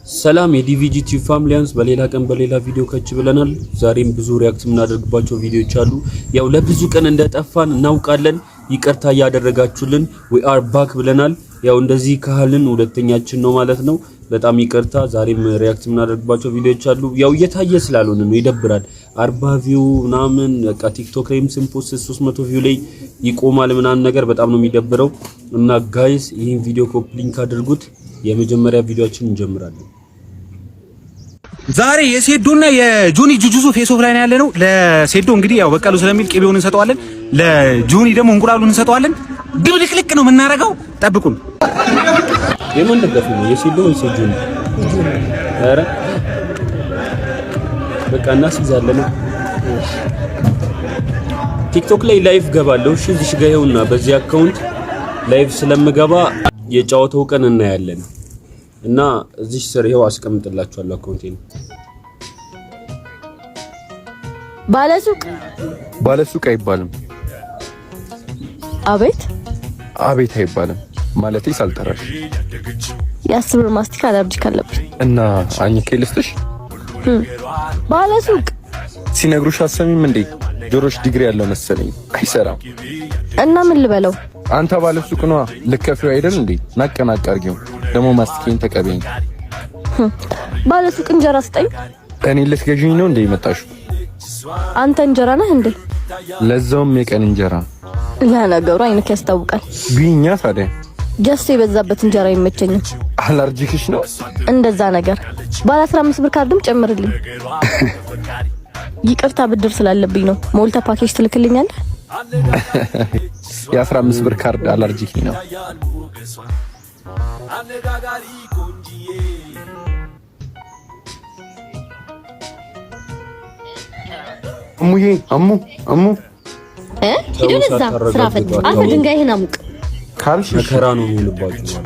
ሰላም የዲቪጂቲ ፋሚሊያንስ በሌላ ቀን በሌላ ቪዲዮ ከች ብለናል። ዛሬም ብዙ ሪአክት የምናደርግባቸው ቪዲዮዎች አሉ። ያው ለብዙ ቀን እንደጠፋን እናውቃለን። ይቅርታ ያደረጋችሁልን we are back ብለናል። ያው እንደዚህ ካልን ሁለተኛችን ነው ማለት ነው። በጣም ይቅርታ። ዛሬም ሪአክት የምናደርግባቸው ቪዲዮዎች አሉ። ያው እየታየ ስላልሆነ ነው ይደብራል። 40 ቪው ምናምን በቃ ቲክቶክ ላይም ስንፖስት 300 ቪው ላይ ይቆማል ምናምን ነገር በጣም ነው የሚደብረው። እና ጋይስ ይሄን ቪዲዮ ኮፒ ሊንክ አድርጉት። የመጀመሪያ ቪዲዮአችን እንጀምራለን። ዛሬ የሴዶና የጆኒ ጁጁሱ ፌስ ኦፍ ላይ ነው ያለነው። ለሴዶ እንግዲህ ያው በቀሉ ስለሚል ቅቤውን እንሰጠዋለን፣ ለጆኒ ደግሞ እንቁላሉን እንሰጠዋለን። ድብልቅልቅ ነው የምናረጋው። ጠብቁን። የማን ደጋፊ ነው? የሴዶ ወይስ የጆኒ? ኧረ በቃ እናስይዛለን። ቲክቶክ ላይ ላይቭ ገባለሁ። እሺ እዚህ ጋር ይኸውና፣ በዚህ አካውንት ላይቭ ስለምገባ የጫወተው ቀን እናያለን። እና እዚህ ስር ይሄው አስቀምጥላችኋለሁ አካውንቴን። ባለሱቅ አይባልም። አቤት አይባልም ማለት ሳልጠራሽ። ያስብር ማስቲካ አለርጂክ አለብኝ እና አኝኬ ልስጥሽ። ባለሱቅ ሲነግሩሽ አሰሚም እንዴ? ጆሮሽ ዲግሪ ያለው መሰለኝ። አይሰራም። እና ምን ልበለው? አንተ ባለሱቅ ነው ልከፍለው አይደል እንዴ? ናቀናቅ አርጊው ደግሞ ማስቲኬን ተቀበይኝ። ባለሱቅ እንጀራ ስጠኝ። እኔ ልትገዢኝ ነው እንዴ የመጣሽው? አንተ እንጀራ ነህ እንዴ? ለዛውም የቀን እንጀራ። ለነገሩ አይንክ ያስታውቃል። ቢኛ ታዲያ ጀስ የበዛበት እንጀራ ይመቸኛል። አለርጂክሽ ነው እንደዛ ነገር። ባለ 15 ብር ካርድም ጨምርልኝ። ይቅርታ ብድር ስላለብኝ ነው። ሞልታ ፓኬጅ ትልክልኛለህ? የ15 ብር ካርድ አለርጂክ ነው። ሙዬ አሙ ሂዱንዛ ስራ ፈት አንተ ድንጋይህን አሙቅ ካልሽ መከራ ነው የሚልባችሁ።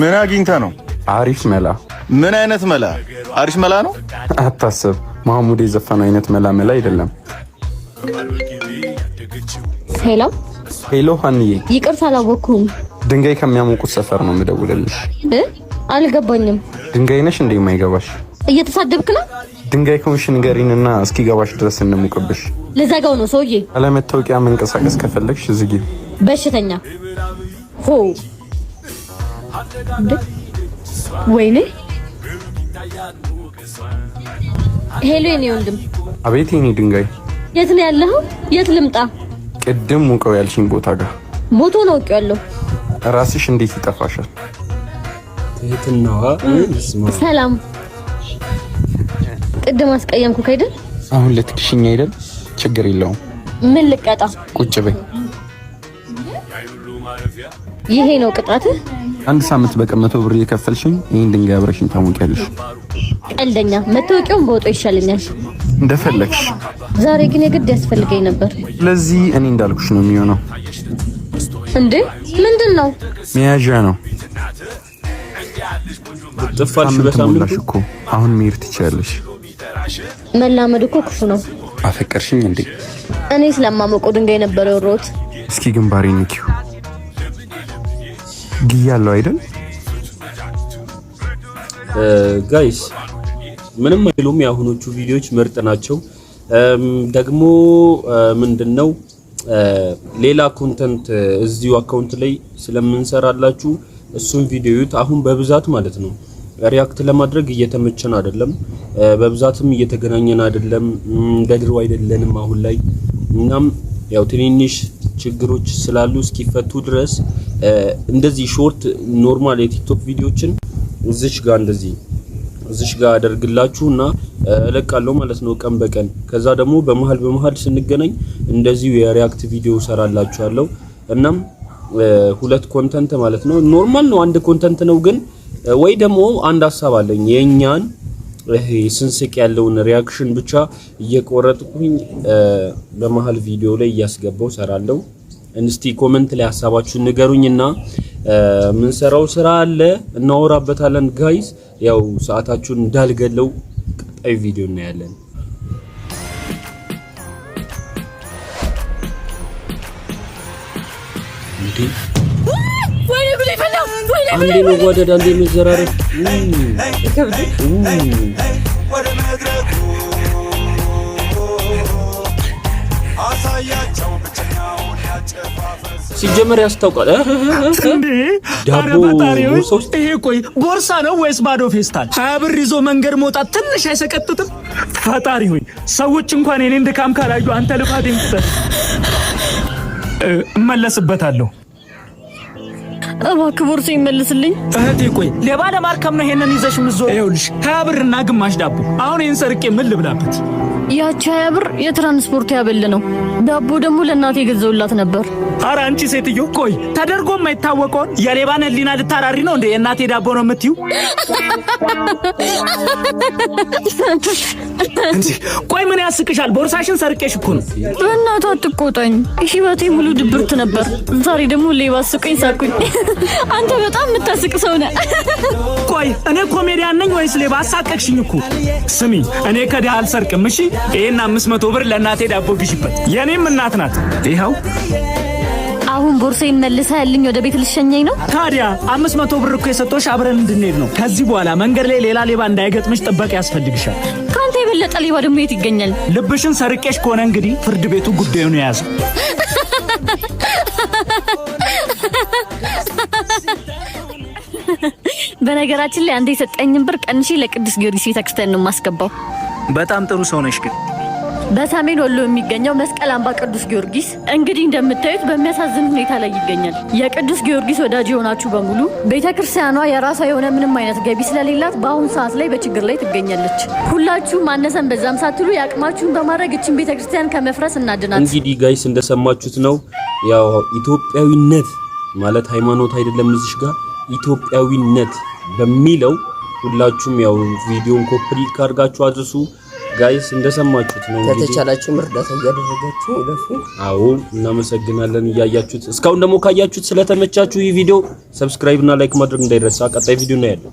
ምን አግኝታ ነው? አሪፍ መላ። ምን አይነት መላ? አሪፍ መላ ነው። አታስብ፣ ማሙድ የዘፈነው አይነት መላ አይደለም። ሄሎ ሀንዬ፣ ይቅርታ አላወኩም። ድንጋይ ከሚያሞቁት ሰፈር ነው የምደውልልሽ። አልገባኝም። ድንጋይ ነሽ እንዴ የማይገባሽ? እየተሳደብክ ነው? ድንጋይ ከሆንሽ ንገሪንና እስኪገባሽ ድረስ እንሙቅብሽ። ለዛጋው ነው ሰውዬ። አለመታወቂያ መንቀሳቀስ ከፈለግሽ ዝጊ። በሽተኛ ሆ ወይኔ። ሄሎ የኔ ወንድም። አቤት የኔ ድንጋይ። የት ነው ያለኸው? የት ልምጣ? ቅድም ሙቀው ያልሽኝ ቦታ ጋር። ቦታው ነው አውቄዋለሁ። ራስሽ እንዴት ይጠፋሻል? ትህትናዋ ሰላም። ቅድም አስቀየምኩ አይደል? አሁን ልትክሽኝ አይደል? ችግር የለውም። ምን ልቀጣ? ቁጭ በይ። ይሄ ነው ቅጣትህ? አንድ ሳምንት በቀን 100 ብር እየከፈልሽኝ ይሄን ድንጋይ አብረሽኝ ታሞቂያለሽ። ቀልደኛ። መታወቂያውን በወጣው ይሻለኛል። እንደፈለግሽ። ዛሬ ግን የግድ ያስፈልገኝ ነበር። ስለዚህ እኔ እንዳልኩሽ ነው የሚሆነው። እንዴ ምንድነው? መያዣ ነው። ጥፋሽ በሳምንቱ እኮ አሁን መሄድ ትችያለሽ። መላመድ እኮ ክፉ ነው። አፈቀርሽኝ እንዴ? እኔ ስለማመቀው ድንጋይ ነበር የወሮት። እስኪ ግንባሬ ንኪው። ግያለው አይደል? ጋይስ ምንም አይሉም። የአሁኖቹ ቪዲዮዎች ምርጥ ናቸው። ደግሞ ምንድነው ሌላ ኮንተንት እዚሁ አካውንት ላይ ስለምንሰራላችሁ እሱን ቪዲዮዩት። አሁን በብዛት ማለት ነው ሪአክት ለማድረግ እየተመቸን አይደለም፣ በብዛትም እየተገናኘን አይደለም፣ እንደ ድሮ አይደለንም አሁን ላይ። እናም ያው ትንንሽ ችግሮች ስላሉ እስኪፈቱ ድረስ እንደዚህ ሾርት ኖርማል የቲክቶክ ቪዲዮችን እዚሽ ጋር አደርግላችሁና እለቃለሁ ማለት ነው ቀን በቀን። ከዛ ደግሞ በመሃል ስንገናኝ እንደዚሁ የሪአክት ቪዲዮ ሰራላችኋለሁ። እናም ሁለት ኮንተንት ማለት ነው። ኖርማል ነው አንድ ኮንተንት ነው፣ ግን ወይ ደግሞ አንድ ሐሳብ አለኝ የኛን ይሄ ስንስቅ ያለውን ሪአክሽን ብቻ እየቆረጥኩኝ በመሃል ቪዲዮ ላይ እያስገባው ሰራለሁ። እንስቲ ኮሜንት ላይ ሐሳባችሁን ንገሩኝና ምን ሰራው ስራ አለ እናወራበታለን ጋይስ። ያው ሰዓታችሁን እንዳልገለው ቀጣይ ቪዲዮ እናያለን። እንዴ ወይኔ ጉዴ ፈላ! ወይኔ አንዴ መዋደድ አንዴ መዘራረፍ ሲጀመር ያስታውቃል። ዳቦ ሶስት ይሄ ቆይ ቦርሳ ነው ወይስ ባዶ ፌስታል? 20 ብር ይዞ መንገድ መውጣት ትንሽ አይሰቀጥጥም? ፈጣሪ ሆይ ሰዎች እንኳን የኔን ድካም ካላዩ አንተ ልፋት ይምጣ። እመለስበታለሁ። እባክህ ቦርሳ ይመልስልኝ። እህቴ ቆይ ሌባ ለማርከም ነው ይሄንን ይዘሽ ምትዞር? ይኸውልሽ 20 ብርና ግማሽ ዳቦ። አሁን ይሄን ሰርቄ ምን ልብላበት? ያቺ 20 ብር የትራንስፖርት ያበል ነው። ዳቦ ደግሞ ለእናቴ ገዘውላት ነበር። ኧረ አንቺ ሴትዮ ቆይ ተደርጎ የማይታወቀውን የሌባን ህሊና ልታራሪ ነው እንዴ? የእናቴ ዳቦ ነው የምትዩ? ቆይ ምን ያስቅሻል? ቦርሳሽን ሰርቄሽ እኮ ነው። በእናትህ አትቆጣኝ። ህይወቴ ሙሉ ድብርት ነበር። ዛሬ ደግሞ ሌባ አስቆኝ ሳቁኝ። አንተ በጣም የምታስቅ ሰው ነህ። ቆይ እኔ ኮሜዲያን ነኝ ወይስ ሌባ? አሳቀቅሽኝ እኮ። ስሚ እኔ ከድሃ አልሰርቅም። እሺ ይሄን 500 ብር ለእናቴ ዳቦ ግዢበት። የኔም እናት ናት። ይኸው አሁን ቦርሳዬን መልሰህልኝ ወደ ቤት ልሸኘኝ ነው? ታዲያ 500 ብር እኮ የሰጠሁሽ አብረን እንድንሄድ ነው። ከዚህ በኋላ መንገድ ላይ ሌላ ሌባ እንዳይገጥምሽ ጥበቃ ያስፈልግሻል። ካንተ የበለጠ ሌባ ደግሞ የት ይገኛል? ልብሽን ሰርቄሽ ከሆነ እንግዲህ ፍርድ ቤቱ ጉዳዩን የያዘው። በነገራችን ላይ አንተ የሰጠኝን ብር ቀንሼ ለቅዱስ ጊዮርጊስ ቤተክርስቲያን ነው የማስገባው። በጣም ጥሩ ሰው ነሽ ግን በሰሜን ወሎ የሚገኘው መስቀል አምባ ቅዱስ ጊዮርጊስ እንግዲህ እንደምታዩት በሚያሳዝን ሁኔታ ላይ ይገኛል። የቅዱስ ጊዮርጊስ ወዳጅ የሆናችሁ በሙሉ ቤተክርስቲያኗ የራሷ የሆነ ምንም አይነት ገቢ ስለሌላት በአሁኑ ሰዓት ላይ በችግር ላይ ትገኛለች። ሁላችሁም ማነሰን በዛም ሳትሉ ያቅማችሁን በማድረግ እችን ቤተክርስቲያን ከመፍረስ እናድናት። እንግዲህ ጋይስ እንደሰማችሁት ነው። ያው ኢትዮጵያዊነት ማለት ሃይማኖት አይደለም። እዚህ ጋር ኢትዮጵያዊነት በሚለው ሁላችሁም ያው ቪዲዮን ኮፒ ካርጋችሁ አድርሱ። ጋይስ እንደሰማችሁት ነው። እንግዲህ ከተቻላችሁ እርዳታ እያደረጋችሁ ለፉ። አዎ እናመሰግናለን እያያችሁት። እስካሁን ደግሞ ካያችሁት ስለተመቻችሁ ይህ ቪዲዮ ሰብስክራይብ እና ላይክ ማድረግ እንዳይረሳ። ቀጣይ ቪዲዮ ነው ያለው።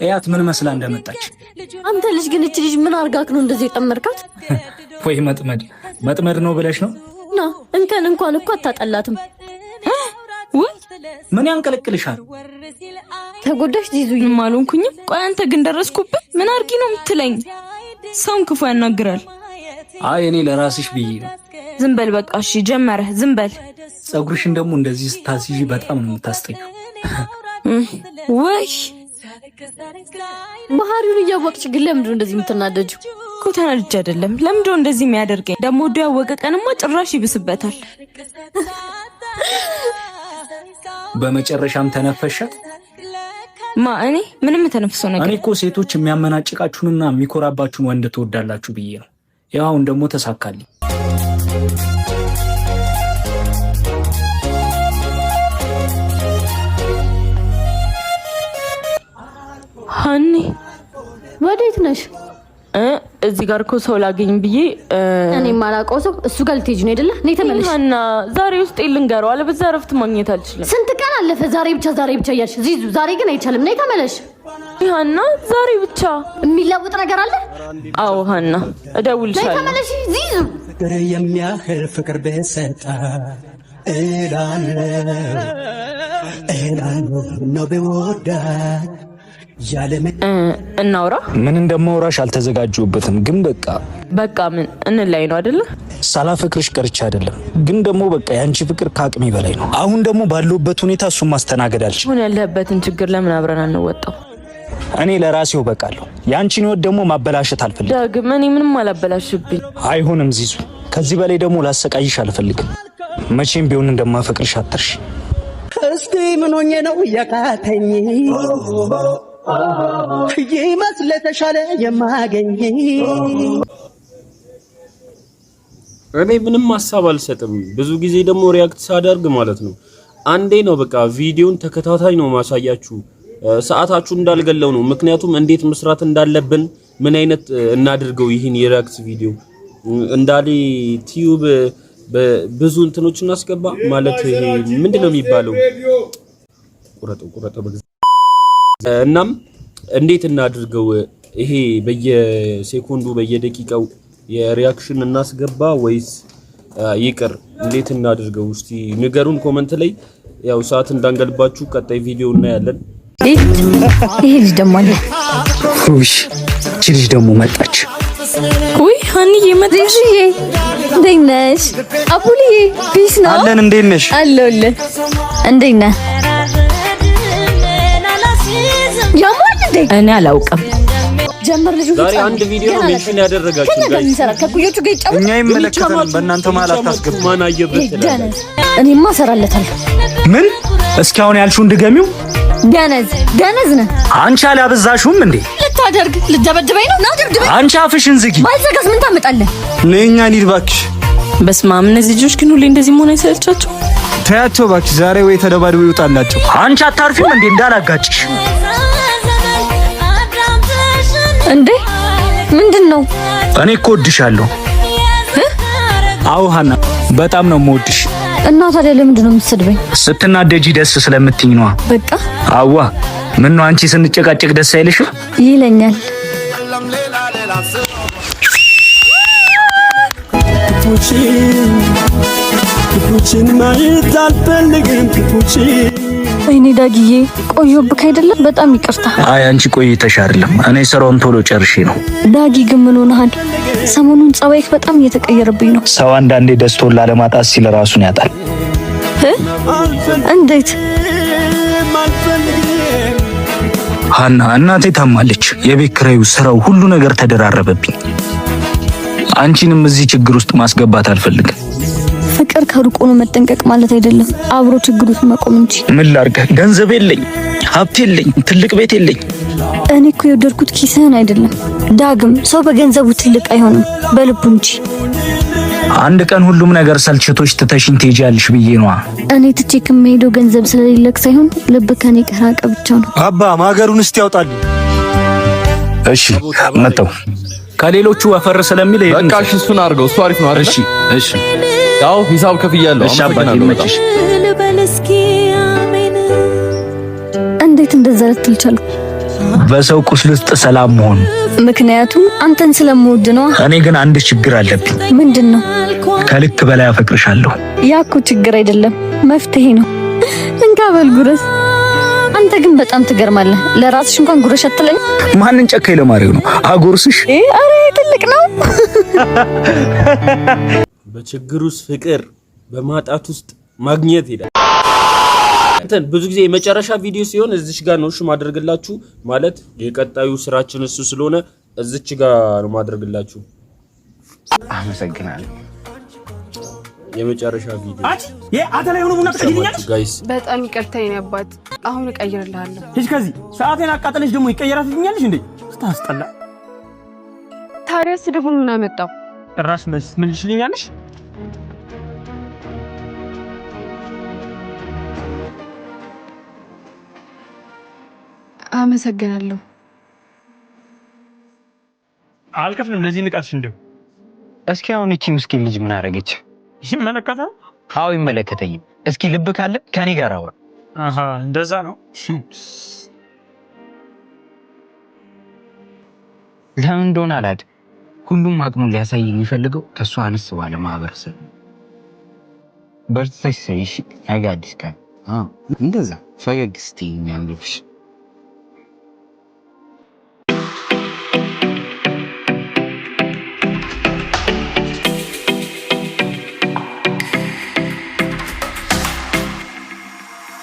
እያት ምን መስላ እንደመጣች። አንተ ልጅ ግን እቺ ልጅ ምን አርጋክ ነው እንደዚህ የጠመርካት? ወይ መጥመድ ነው ብለሽ ነው? ና እንከን እንኳን እኮ አታጠላትም። ምን ያንቀለቅልሻል? ተጎዳሽ ዚዙ ማሉንኩኝም። ቆይ አንተ ግን ደረስኩብህ? ምን አርጊ ነው የምትለኝ? ሰውን ክፉ ያናግራል። አይ እኔ ለራስሽ ብዬ ነው። ዝም በል በቃ እሺ፣ ጀመረህ። ዝም በል። ጸጉርሽን ደግሞ እንደዚህ ስታስይዢ በጣም ነው የምታስጠይው። ወይ ባህሪውን እያወቅሽ ግን ለምንድን ነው እንደዚህ የምትናደጂው? እኮ ተናድጄ አይደለም። ለምንድን ነው እንደዚህ የሚያደርገኝ? ደግሞ ወዲያ ያወቀ ቀንማ ጭራሽ ይብስበታል። በመጨረሻም ተነፈሻት። እኔ ምንም ተነፍሰው ነገር። እኔ እኮ ሴቶች የሚያመናጭቃችሁንና የሚኮራባችሁን ወንድ ትወዳላችሁ ብዬ ነው። ያው አሁን ደግሞ ተሳካልኝ። ሃኒ ወዴት ነሽ? እዚህ ጋር እኮ ሰው ላገኝ ብዬ እኔ ማላውቀው ሰው እሱ ጋር ልትሄጂ ነው አይደለ? ነይ ተመለሽ። እና ዛሬ ውስጥ ልንገረው አለበዛ ረፍት ማግኘት አልችልም። ስንት ቀን አለፈ? ዛሬ ብቻ እያልሽ ዚዙ፣ ዛሬ ግን አይቻልም። ነይ ተመለሽ። ሃና ዛሬ ብቻ የሚለውጥ ነገር አለ? አዎ ሃና እደውልልሻለሁ። ነይ ተመለሽ ዚዙ። ፍቅር የሚያህል ፍቅር በሰጣ እላለሁ ነው በወዳት እናውራ። ምን እንደማውራሽ አልተዘጋጀሁበትም፣ ግን በቃ ምን እንላይ ነው አይደለ? ሳላፈቅርሽ ቀርቼ አይደለም፣ ግን ደግሞ በቃ ያንቺ ፍቅር ከአቅሜ በላይ ነው። አሁን ደግሞ ባለሁበት ሁኔታ እሱን ማስተናገድ አልችልም። አሁን ያለህበትን ችግር ለምን አብረን አንወጣው? እኔ ለራሴው በቃለሁ። ያንቺን ህይወት ደግሞ ማበላሸት አልፈልግም። ዳግም እኔ ምንም አላበላሽብኝ። አይሆንም ዚዙ፣ ከዚህ በላይ ደግሞ ላሰቃይሽ አልፈልግም። መቼም ቢሆን እንደማፈቅርሽ አትርሽ። እስቲ ምን ሆኜ ነው ያቃተኝ ይመስል ተሻለ የማገኝ። እኔ ምንም ሐሳብ አልሰጥም። ብዙ ጊዜ ደግሞ ሪያክት ሳደርግ ማለት ነው አንዴ ነው በቃ ቪዲዮን ተከታታይ ነው ማሳያችሁ። ሰዓታችሁ እንዳልገለው ነው። ምክንያቱም እንዴት መስራት እንዳለብን ምን አይነት እናድርገው ይህን የሪያክት ቪዲዮ እንዳለ ቲዩብ ብዙ እንትኖችን አስገባ ማለት ይሄ ምንድነው የሚባለው? ቁረጠው እናም እንዴት እናድርገው? ይሄ በየሴኮንዱ በየደቂቃው የሪያክሽን እናስገባ ወይስ ይቅር? እንዴት እናድርገው? እስቲ ንገሩን ኮሜንት ላይ። ያው ሰዓት እንዳንገልባችሁ ቀጣይ ቪዲዮ እናያለን። ይሄ ልጅ ደግሞ አለ። ውይ እቺ ልጅ ደግሞ መጣች። ውይ ሀኒዬ መጣሽ። እንዴት ነሽ? አቡልዬ ፒስ ነው አለን። እንዴት ነሽ? አለሁልህ። እንዴት ነህ? ያማን እንዴ? እኔ አላውቅም። ጀመር ልጅ ዛሬ አንድ ቪዲዮ ነው ሜንሽን ያደረጋችሁ ጋይስ። ከኩዮቹ ጋር ይጫወት። እኛ ይመለከተናል። በእናንተ ማለት አታስገቡ። ማን አየበት? እኔማ እሰራለታለሁ። ምን እስካሁን ያልሽውን ድገሚው። ደነዝ ነህ አንቺ አላበዛሽውም እንዴ? ልታደርግ ልደበድበኝ ነው? ና ደብድበኝ። አንቺ አፍሽን ዝጊ። ማልዘጋስ ምን ታመጣለህ? ነኛ ሊድ እባክሽ። በስመ አብ እነዚህ ልጆች ግን ሁሌ እንደዚህ መሆን አይሰለቻቸው? ተያቸው እባክሽ። ዛሬ ወይ ተደባድበው ይውጣላቸው። አንቺ አታርፊም እንዴ? እንዳላጋጭሽ እንዴ። ምንድነው? እኔ እኮ እወድሻለሁ። አዎ ሀና በጣም ነው የምወድሽ። እና ታዲያ ለምንድን ነው የምትሰድበኝ? ስትናደጂ ደስ ስለምትኝ ነዋ። በቃ አዋ ምን ነው አንቺ ስንጨቃጨቅ ደስ አይልሽም? ይለኛል። ክፉችን ማየት አልፈልግም። ወይኔ ዳጊዬ ቆየሁብህ አይደለም? በጣም ይቅርታ። አይ አንቺ ቆይተሽ አይደለም፣ እኔ ስራውን ቶሎ ጨርሼ ነው። ዳጊ ግን ምን ሆነሃል? ሰሞኑን ጸባይክ በጣም እየተቀየረብኝ ነው። ሰው አንዳንዴ ደስታውን ላለማጣት ሲል ራሱን ያጣል። እንዴት? ሀና እናቴ ታማለች። የቤት ኪራዩ፣ ስራው፣ ሁሉ ነገር ተደራረበብኝ። አንቺንም እዚህ ችግር ውስጥ ማስገባት አልፈልግም። ፍቅር ከሩቅ ሆኖ መጠንቀቅ ማለት አይደለም፣ አብሮ ችግር ውስጥ መቆም እንጂ። ምን ላድርግ? ገንዘብ የለኝ፣ ሀብት የለኝ፣ ትልቅ ቤት የለኝ። እኔ እኮ የወደድኩት ኪስህን አይደለም ዳግም። ሰው በገንዘቡ ትልቅ አይሆንም በልቡ እንጂ። አንድ ቀን ሁሉም ነገር ሰልችቶች ትተሽኝ ትሄጃለሽ ብዬ ነዋ። እኔ ትቼ ከመሄደው ገንዘብ ስለሌለክ ሳይሆን ልብ ከኔ ከራቀ ብቻ ነው። አባ ማገሩን እስቲ ያውጣል። እሺ መጣው ከሌሎቹ ወፈር ስለሚል በቃ እሺ፣ እሱን አድርገው። እሱ አሪፍ ነው አይደል? እሺ እሺ፣ ያው ሂሳብ ከፍያለሁ። እሺ አባቴ ይመችሽ። እንዴት እንደዛ ልትል ቻልክ? በሰው ቁስል ውስጥ ሰላም መሆን። ምክንያቱም አንተን ስለምወድ ነው። እኔ ግን አንድ ችግር አለብኝ። ምንድነው? ከልክ በላይ አፈቅርሻለሁ። ያኩ ችግር አይደለም መፍትሄ ነው። እንካ በል ጉረስ። አንተ ግን በጣም ትገርማለህ። ለራስሽ እንኳን ጉረሽ አትለኝ። ማንን ጨካኝ ለማሪው ነው አጎርስሽ? አረ ትልቅ ነው። በችግር ውስጥ ፍቅር፣ በማጣት ውስጥ ማግኘት ይላል። እንትን ብዙ ጊዜ የመጨረሻ ቪዲዮ ሲሆን እዚች ጋር ነው እሺ ማድረግላችሁ። ማለት የቀጣዩ ስራችን እሱ ስለሆነ እዚች ጋር ነው ማድረግላችሁ። አመሰግናለሁ። የመጨረሻ ቪዲዮ አተላ የሆነ ቡና ትቀይኛለሽ ጋይስ። በጣም ይቅርታ የኔ አባት፣ አሁን እቀይርልሃለሁ። ሂጅ ከዚህ። ሰዓቴን አቃጠለሽ ደግሞ ይቀየራት ትኛለሽ እንዴ? ስታስጠላ። ታዲያ ስደቡን ምን አመጣው? ራስ መስ ምን ልሽልኛለሽ? አመሰግናለሁ። አልከፍልም ለዚህ ንቃትሽ እንደው። እስኪ አሁን እቺ ምስኪን ልጅ ምን አደረገች? ይመለከታል? አዎ ይመለከተኝ። እስኪ ልብ ካለ ከኔ ጋር አውራ። አሃ እንደዛ ነው። ለምን እንደሆነ አላውቅም። ሁሉም አቅሙን ሊያሳይ የሚፈልገው ከሷ አነስ ባለ ማህበረሰብ። በርትተሽ ሰይሽ ነገ አዲስ ቀን እንደዛ ፈገግ ስትይ የሚያምርብሽ